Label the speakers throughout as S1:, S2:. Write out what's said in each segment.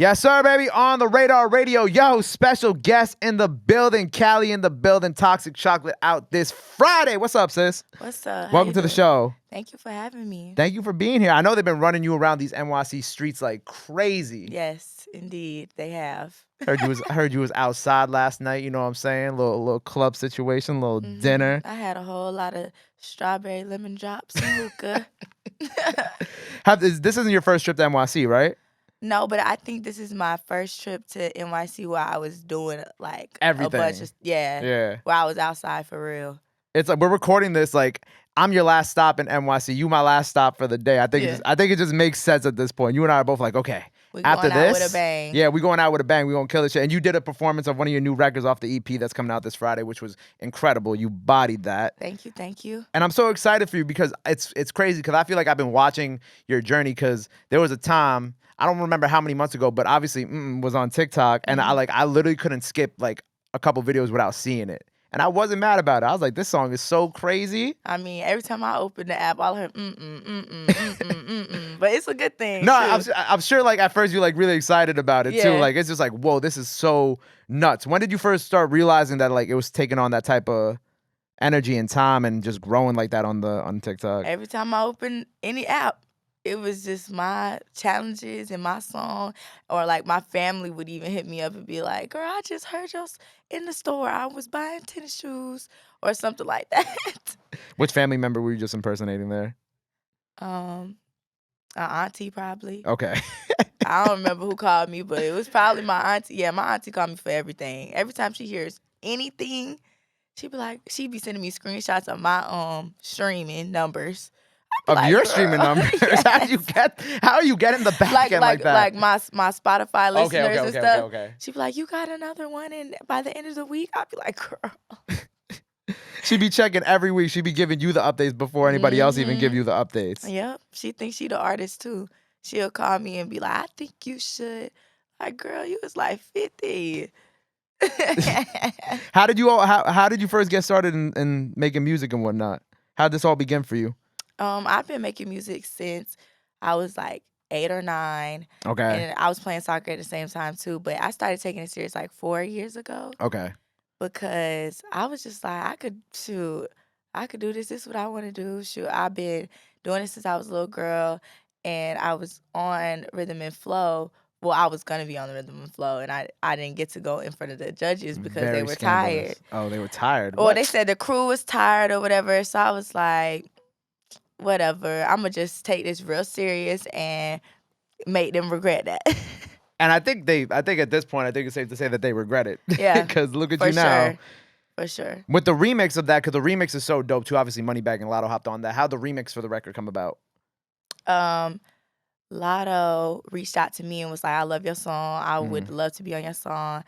S1: Yes, sir, baby. On the Radar Radio. Yo, special guest in the building. Callie in the building. Toxic Chocolate out this Friday. What's up, sis?
S2: What's up?
S1: Welcome to the show.
S2: Thank you for having me.
S1: Thank you for being here. I know they've been running you around these NYC streets like crazy.
S2: Yes, indeed. They have.
S1: Heard you was outside last night, you know what I'm saying? Little club situation, little dinner.
S2: I had a whole lot of strawberry lemon drops and hookah.
S1: This isn't your first trip to NYC, right?
S2: No, but I think this is my first trip to NYC where I was doing like
S1: everything.
S2: A bunch of where I was outside for real.
S1: It's like we're recording this like I'm your last stop in NYC. You my last stop for the day. I think it just makes sense at this point. You and I are both like, okay.
S2: We
S1: after
S2: going
S1: this,
S2: out with a bang.
S1: Yeah, we going out with a bang. We gonna kill this shit. And you did a performance of one of your new records off the EP that's coming out this Friday, which was incredible. You bodied that.
S2: Thank you.
S1: And I'm so excited for you because it's crazy because I feel like I've been watching your journey because there was a time, I don't remember how many months ago, but obviously was on TikTok and I literally couldn't skip like a couple videos without seeing it. And I wasn't mad about it. I was like, this song is so crazy.
S2: I mean, every time I open the app, I'll hear but it's a good thing.
S1: No, I'm sure like at first you're like really excited about it too. Like it's just like, whoa, this is so nuts. When did you first start realizing that like it was taking on that type of energy and time and just growing like that on TikTok?
S2: Every time I open any app, it was just my challenges and my song, or like my family would even hit me up and be like, girl, I just heard you in the store. I was buying tennis shoes or something like that.
S1: Which family member were you just impersonating there?
S2: An auntie probably.
S1: Okay.
S2: I don't remember who called me, but it was probably my auntie. Yeah, my auntie called me for everything. Every time she hears anything, she'd be sending me screenshots of my streaming numbers.
S1: Of
S2: like,
S1: your streaming numbers?
S2: Yes.
S1: How are you getting the back end like that?
S2: Like my Spotify listeners and stuff.
S1: Okay.
S2: She'd be like, you got another one and by the end of the week? I'd be like, girl.
S1: She'd be checking every week. She'd be giving you the updates before anybody else even give you the updates.
S2: Yep. She thinks she the artist too. She'll call me and be like, I think you should. Like, girl, you was like 50.
S1: How did you first get started in making music and whatnot? How did this all begin for you?
S2: I've been making music since I was like 8 or 9.
S1: Okay.
S2: And I was playing soccer at the same time too. But I started taking it serious like 4 years ago.
S1: Okay.
S2: Because I was just like, I could do this. This is what I want to do. Shoot, I've been doing it since I was a little girl. And I was on Rhythm and Flow. Well, I was going to be on the Rhythm and Flow. And I didn't get to go in front of the judges because they were tired.
S1: Oh, they were tired?
S2: Or they said the crew was tired or whatever. So I was like, whatever, I'm going to just take this real serious and make them regret that.
S1: And I think at this point, it's safe to say that they regret it.
S2: Yeah.
S1: Because look at you now.
S2: For sure.
S1: With the remix of that, because the remix is so dope too. Obviously, Moneybagg and Latto hopped on that. How'd the remix for the record come about?
S2: Latto reached out to me and was like, I love your song. I would love to be on your song.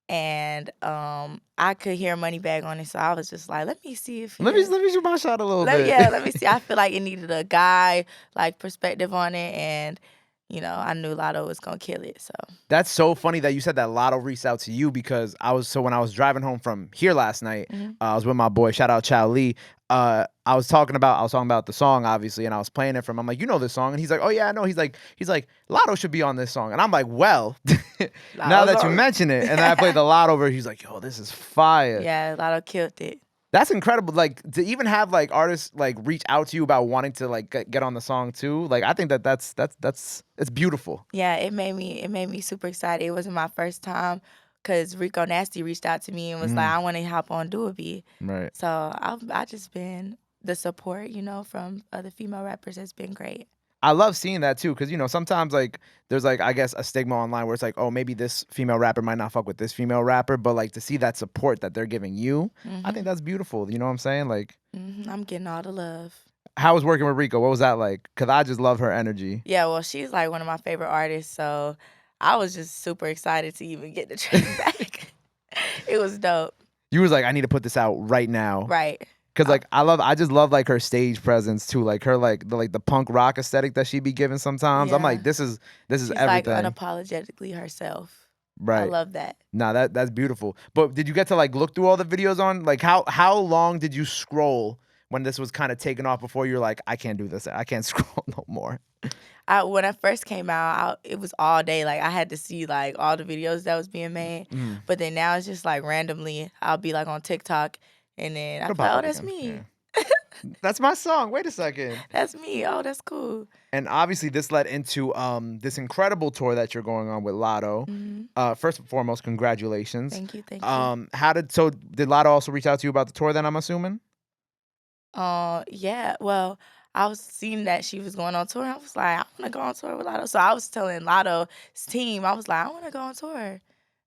S2: And I could hear Moneybagg on it, so I was just like, let me see if
S1: let me shoot my shot a little bit.
S2: Yeah, let me see. I feel like it needed a guy like perspective on it, and you know, I knew Latto was gonna kill it. So
S1: that's so funny that you said that Latto reached out to you because when I was driving home from here last night, I was with my boy, shout out Chow Lee. I was talking about the song, obviously, and I was playing it for him. I'm like, you know this song? And he's like, oh yeah, I know. He's like, Latto should be on this song. And I'm like, well, now that you mention it, and then I played the Latto over, he's like, yo, this is fire.
S2: Yeah, Latto killed it.
S1: That's incredible. Like to even have like artists like reach out to you about wanting to like get on the song too. Like I think that's it's beautiful.
S2: Yeah, it made me super excited. It wasn't my first time because Rico Nasty reached out to me and was like, I want to hop on Do a Beat.
S1: Right.
S2: So I just been the support, you know, from other female rappers has been great.
S1: I love seeing that too, because you know sometimes like there's like I guess a stigma online where it's like, oh, maybe this female rapper might not fuck with this female rapper, but like to see that support that they're giving you, I think that's beautiful. You know what I'm saying? Like,
S2: I'm getting all the love.
S1: How was working with Rico? What was that like? Because I just love her energy.
S2: Yeah, well, she's like one of my favorite artists, so I was just super excited to even get the track back. It was dope.
S1: You was like, I need to put this out right now.
S2: Right.
S1: Cause like I just love like her stage presence too, like her like the punk rock aesthetic that she be giving sometimes. Yeah. I'm like, this is
S2: She's
S1: everything.
S2: Like unapologetically herself.
S1: Right.
S2: I love that.
S1: Nah, that's beautiful. But did you get to like look through all the videos on like how long did you scroll when this was kind of taking off before you were like, I can't do this. I can't scroll no more?
S2: When I first came out, it was all day. Like, I had to see, like, all the videos that was being made.
S1: Mm.
S2: But then now it's just, like, randomly, I'll be, like, on TikTok, and then I'm
S1: It'll
S2: like,
S1: pop
S2: oh,
S1: up
S2: that's
S1: again.
S2: me.
S1: Yeah. That's my song. Wait a second.
S2: That's me. Oh, that's cool.
S1: And obviously, this led into this incredible tour that you're going on with Latto.
S2: Mhm.
S1: First and foremost, congratulations.
S2: Thank you, thank you.
S1: Did Latto also reach out to you about the tour? Then I'm assuming.
S2: Yeah. Well, I was seeing that she was going on tour. I was like, I want to go on tour with Latto. So I was telling Latto's team, I was like, I want to go on tour,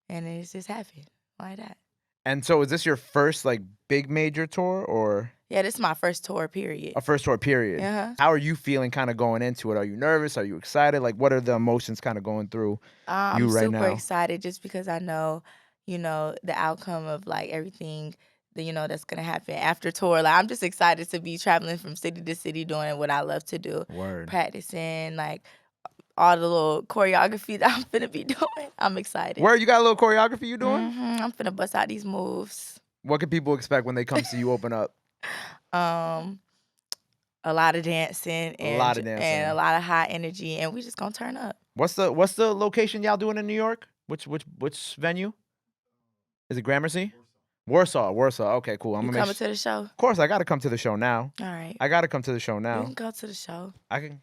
S2: and it just happened like that.
S1: And so, is this your first like big major tour or
S2: Yeah, this is my first tour, period.
S1: a first tour period?
S2: Uh-huh.
S1: How are you feeling kind of going into it? Are you nervous? Are you excited? Like, what are the emotions kind of going through
S2: I'm
S1: you right
S2: super
S1: now?
S2: excited just because I know, the outcome of like everything that that's gonna happen after tour. Like, I'm just excited to be traveling from city to city doing what I love to do,
S1: Word.
S2: practicing like all the little choreography that I'm finna be doing. I'm excited.
S1: Where you got a little choreography you doing?
S2: I'm finna bust out these moves.
S1: What can people expect when they come see you open up?
S2: Um, a lot of dancing
S1: A lot of
S2: and a
S1: dancing.
S2: lot of high energy, and we just gonna turn up.
S1: What's the location y'all doing in New York? Which venue? Is it Gramercy? Warsaw. Okay, cool. I'm
S2: You
S1: gonna make
S2: coming to the show?
S1: Of course, I gotta come to the show now.
S2: All right.
S1: I gotta come to the show
S2: You
S1: now.
S2: can go to the show.
S1: I can.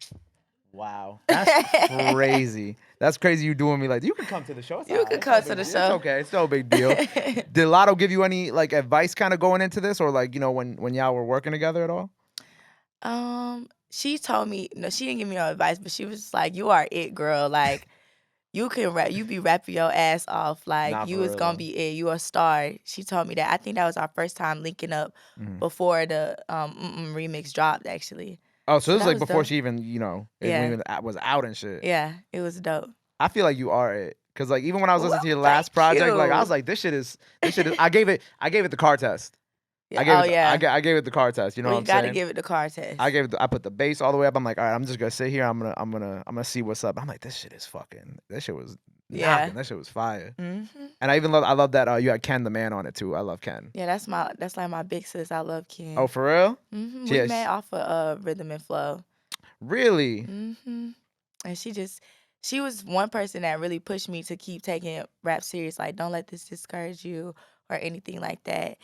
S1: Wow, that's crazy. That's crazy. You doing me like you can come to the show. It's
S2: You
S1: all right.
S2: can
S1: It's
S2: come
S1: no
S2: to
S1: big
S2: the
S1: deal.
S2: show.
S1: It's okay. It's no big deal. Did Latto give you any like advice kind of going into this, or like when y'all were working together at all?
S2: She told me, no, she didn't give me no advice, but she was just like, you are it, girl. Like, you can rap, you be rapping your ass off. Like,
S1: Nah,
S2: you
S1: for
S2: is
S1: real,
S2: gonna
S1: though.
S2: be it. You a star. She told me that. I think that was our first time linking up
S1: Mhm.
S2: before the remix dropped, actually.
S1: Oh, so this is
S2: that
S1: like
S2: was
S1: before
S2: dope.
S1: she even it
S2: Yeah.
S1: even was out and shit.
S2: Yeah, it was dope.
S1: I feel like you are it. Cause like even when I was
S2: Well,
S1: listening to your
S2: thank
S1: last project, like I
S2: you.
S1: was like, this shit is. I gave it the car test.
S2: Yeah,
S1: I gave it the car test. You know
S2: well,
S1: what
S2: you
S1: I'm
S2: got to
S1: saying?
S2: give it the car test.
S1: I put the bass all the way up. I'm like, all right, I'm just gonna sit here. I'm gonna see what's up. I'm like, this shit is fucking. This shit was knocking. That shit was fire.
S2: Mhm.
S1: And I love that you had Ken the Man on it too. I love Ken.
S2: Yeah, that's like my big sis. I love Ken.
S1: Oh, for real?
S2: Mhm.
S1: Yeah,
S2: We met off of Rhythm and Flow.
S1: really?
S2: Mhm. And she was one person that really pushed me to keep taking rap serious. Like, don't let this discourage you or anything like that.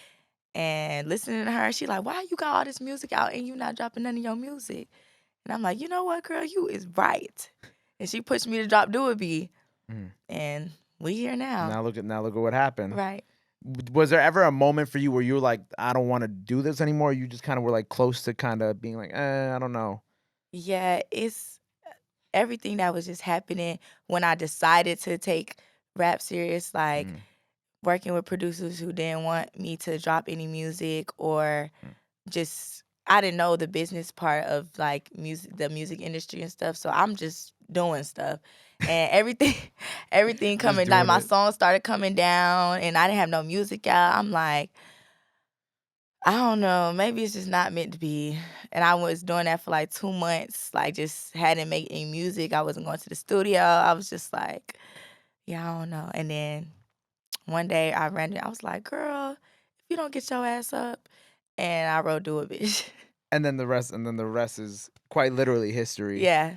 S2: And listening to her, she like, why you got all this music out and you not dropping none of your music? And I'm like, you know what, girl, you is right. And she pushed me to drop Do It Be.
S1: Mm.
S2: And we here now.
S1: Now look at what happened.
S2: Right.
S1: Was there ever a moment for you where you were like, I don't want to do this anymore? You just kind of were like close to kind of being like, I don't know.
S2: Yeah, it's everything that was just happening when I decided to take rap serious, like working with producers who didn't want me to drop any music or just I didn't know the business part of like the music industry and stuff. So I'm just doing stuff. And everything
S1: Just
S2: coming like
S1: doing
S2: my
S1: it.
S2: songs started coming down and I didn't have no music out. I'm like, I don't know, maybe it's just not meant to be. And I was doing that for like 2 months, like just hadn't made any music. I wasn't going to the studio. I was just like, yeah, I don't know. And then one day I was like, girl, if you don't get your ass up, and I wrote Do It, bitch.
S1: And then the rest is quite literally history.
S2: Yeah.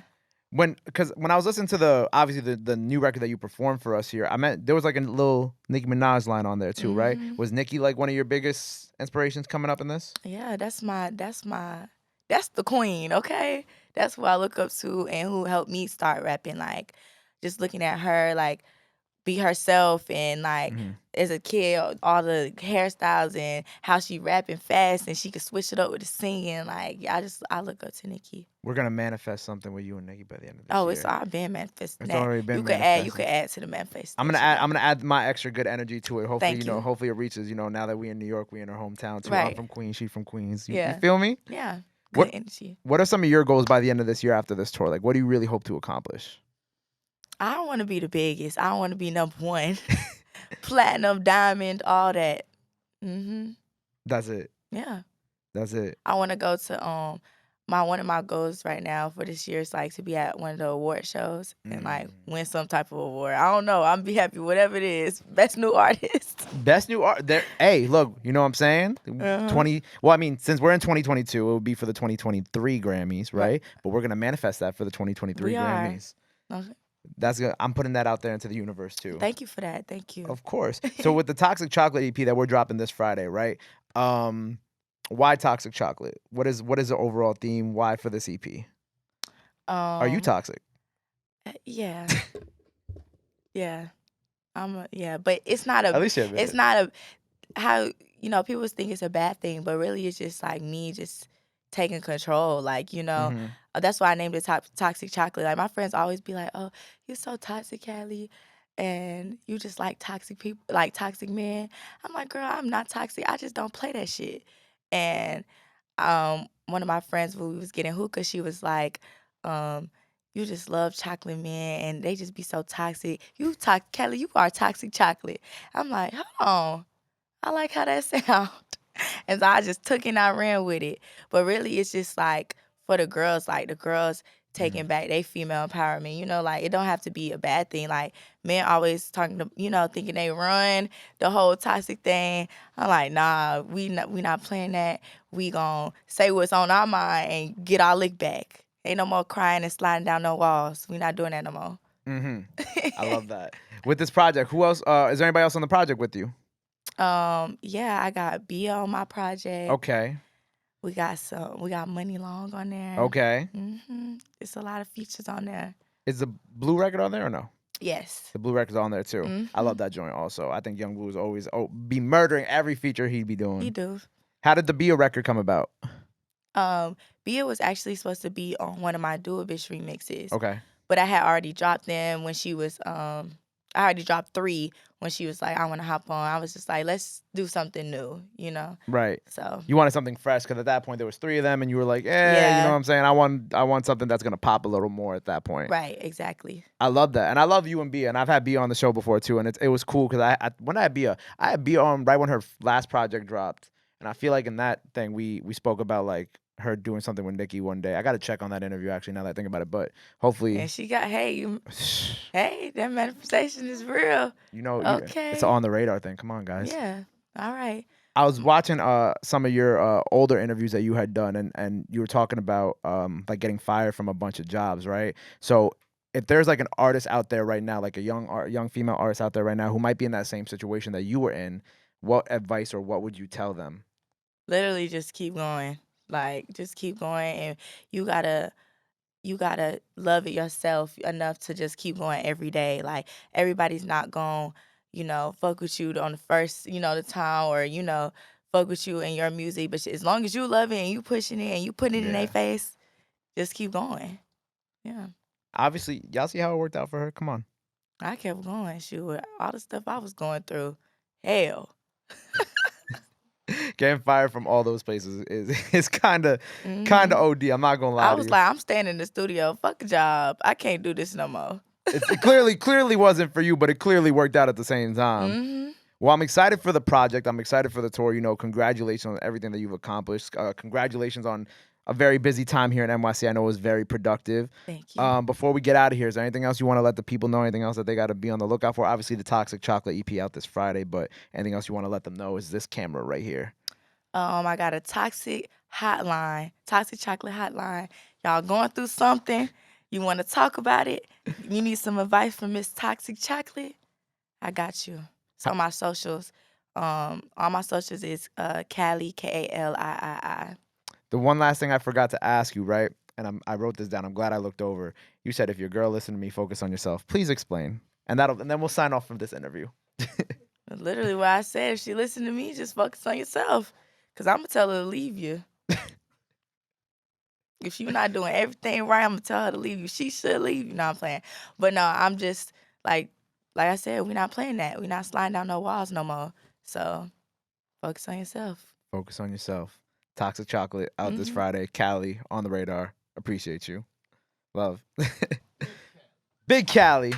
S1: Because when I was listening to obviously the new record that you performed for us here, I meant there was like a little Nicki Minaj line on there too, right? Was Nicki like one of your biggest inspirations coming up in this?
S2: Yeah, that's the queen, okay? That's who I look up to and who helped me start rapping. Like, just looking at her, like, be herself and like as a kid, all the hairstyles and how she rapping fast and she could switch it up with the singing. Like, yeah, I look up to Nicki.
S1: We're gonna manifest something with you and Nicki by the end of this
S2: Oh,
S1: year.
S2: it's already been manifested.
S1: It's already been
S2: you
S1: manifested.
S2: could add to the manifestation.
S1: I'm gonna add my extra good energy to it. Hopefully,
S2: Thank you.
S1: hopefully it reaches, now that we in New York, we in our hometown too. I'm
S2: Right.
S1: from Queens, she's from Queens. You
S2: Yeah.
S1: feel me?
S2: Yeah. Good energy.
S1: What are some of your goals by the end of this year after this tour? Like, what do you really hope to accomplish?
S2: I don't want to be the biggest. I don't want to be number one. Platinum, diamond, all that.
S1: That's it.
S2: Yeah.
S1: That's it.
S2: I want to go to one of my goals right now for this year is like to be at one of the award shows and like win some type of award. I don't know. I'm be happy whatever it is. Best new artist.
S1: Best new art. There. Hey, look. You know what I'm saying? 20. Well, I mean, since we're in 2022, it would be for the 2023 Grammys, right? But we're gonna manifest that for the 2023
S2: We are.
S1: Grammys.
S2: Okay.
S1: That's good. I'm putting that out there into the universe too.
S2: Thank you for that. Thank you.
S1: Of course. So with the Toxic Chocolate EP that we're dropping this Friday, right? Why Toxic Chocolate? What is the overall theme? Why for this EP? Are you toxic?
S2: Yeah. Yeah. But it's not a.
S1: At least you admit
S2: it's
S1: it.
S2: not a. How people think it's a bad thing, but really it's just like me just taking control. Like that's why I named it Toxic Chocolate. Like my friends always be like, "Oh, you're so toxic, Callie, and you just like toxic people, like toxic men." I'm like, "Girl, I'm not toxic. I just don't play that shit." And one of my friends, when we was getting hookah, she was like, "You just love chocolate men, and they just be so toxic. Kelly, you are toxic chocolate." I'm like, "Hold on, I like how that sound." And so I just took it and I ran with it. But really, it's just like for the girls, like the girls taking back their female empowerment. Like it don't have to be a bad thing. Like men always talking to, thinking they run the whole toxic thing. I'm like, nah, we not playing that. We gonna say what's on our mind and get our lick back. Ain't no more crying and sliding down no walls. We not doing that no more.
S1: I love that. With this project, who else? Is there anybody else on the project with you?
S2: Yeah, I got Bia on my project.
S1: Okay.
S2: We got Money Long on there.
S1: Okay.
S2: It's a lot of features on there.
S1: Is the Blue record on there or no?
S2: Yes.
S1: The Blue record's on there too. I love that joint also. I think Young Blue is always be murdering every feature he'd be doing.
S2: He do.
S1: How did the Bia record come about?
S2: Bia was actually supposed to be on one of my Do a Bitch remixes.
S1: Okay.
S2: But I had already dropped them when she was I already dropped 3 when she was like, "I want to hop on." I was just like, let's do something new,
S1: Right.
S2: So
S1: you wanted something fresh because at that point there was 3 of them, and you were like, you
S2: Yeah.
S1: know what I'm saying? I want something that's gonna pop a little more at that point.
S2: Right, exactly.
S1: I love that, and I love you and Bia, and I've had Bia on the show before too, and it was cool because when I had Bia on right when her last project dropped, and I feel like in that thing we spoke about like her doing something with Nicki one day. I got to check on that interview actually now that I think about it, but hopefully.
S2: And she got hey, that manifestation is real.
S1: Okay. It's on the radar thing. Come on, guys.
S2: Yeah. All right.
S1: I was watching some of your older interviews that you had done, and you were talking about like getting fired from a bunch of jobs, right? So if there's like an artist out there right now, like a young female artist out there right now who might be in that same situation that you were in, what advice or what would you tell them?
S2: Literally just keep going. Like just keep going, and you gotta love it yourself enough to just keep going every day. Like everybody's not gonna, fuck with you on the first, the time, or fuck with you in your music. But as long as you love it and you pushing it and you putting it in their face, just keep going. Yeah.
S1: Obviously, y'all see how it worked out for her. Come on.
S2: I kept going. Shoot, all the stuff I was going through, hell.
S1: Getting fired from all those places is kind of OD. I'm not gonna lie.
S2: I was like, I'm staying in the studio. Fuck a job. I can't do this no more.
S1: It clearly wasn't for you, but it clearly worked out at the same time. Well, I'm excited for the project. I'm excited for the tour. Congratulations on everything that you've accomplished. Congratulations on a very busy time here at NYC. I know it was very productive.
S2: Thank you.
S1: Before we get out of here, is there anything else you want to let the people know? Anything else that they got to be on the lookout for? Obviously, the Toxic Chocolate EP out this Friday, but anything else you want to let them know is this camera right here.
S2: I got a Toxic Chocolate hotline. Y'all going through something? You want to talk about it? You need some advice from Miss Toxic Chocolate? I got you. So my socials, all my socials is Kalii, Kalii.
S1: The one last thing I forgot to ask you, right? And I wrote this down. I'm glad I looked over. You said, if your girl listen to me, focus on yourself. Please explain. And then we'll sign off from this interview.
S2: Literally what I said. If she listen to me, just focus on yourself. Because I'm going to tell her to leave you. If you're not doing everything right, I'm going to tell her to leave you. She should leave you. No, I'm playing. But no, I'm just, like I said, we're not playing that. We're not sliding down no walls no more. So, focus on yourself.
S1: Focus on yourself. Toxic Chocolate out this Friday. Kalii on the radar. Appreciate you. Love. Big Kalii.